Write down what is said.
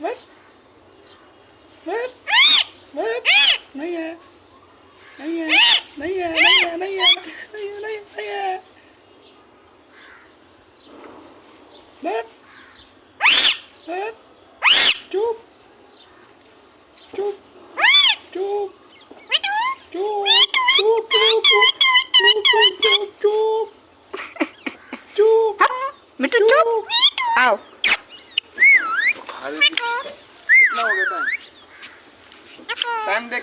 बैठ बैठ बैठ। नहीं है नहीं है नहीं है नहीं है नहीं है नहीं है नहीं है। बैठ बैठ। चुप चुप चुप चुप चुप चुप चुप चुप चुप। मिट्टू चुप। आओ। कितना हो गया टाइम? टाइम देख।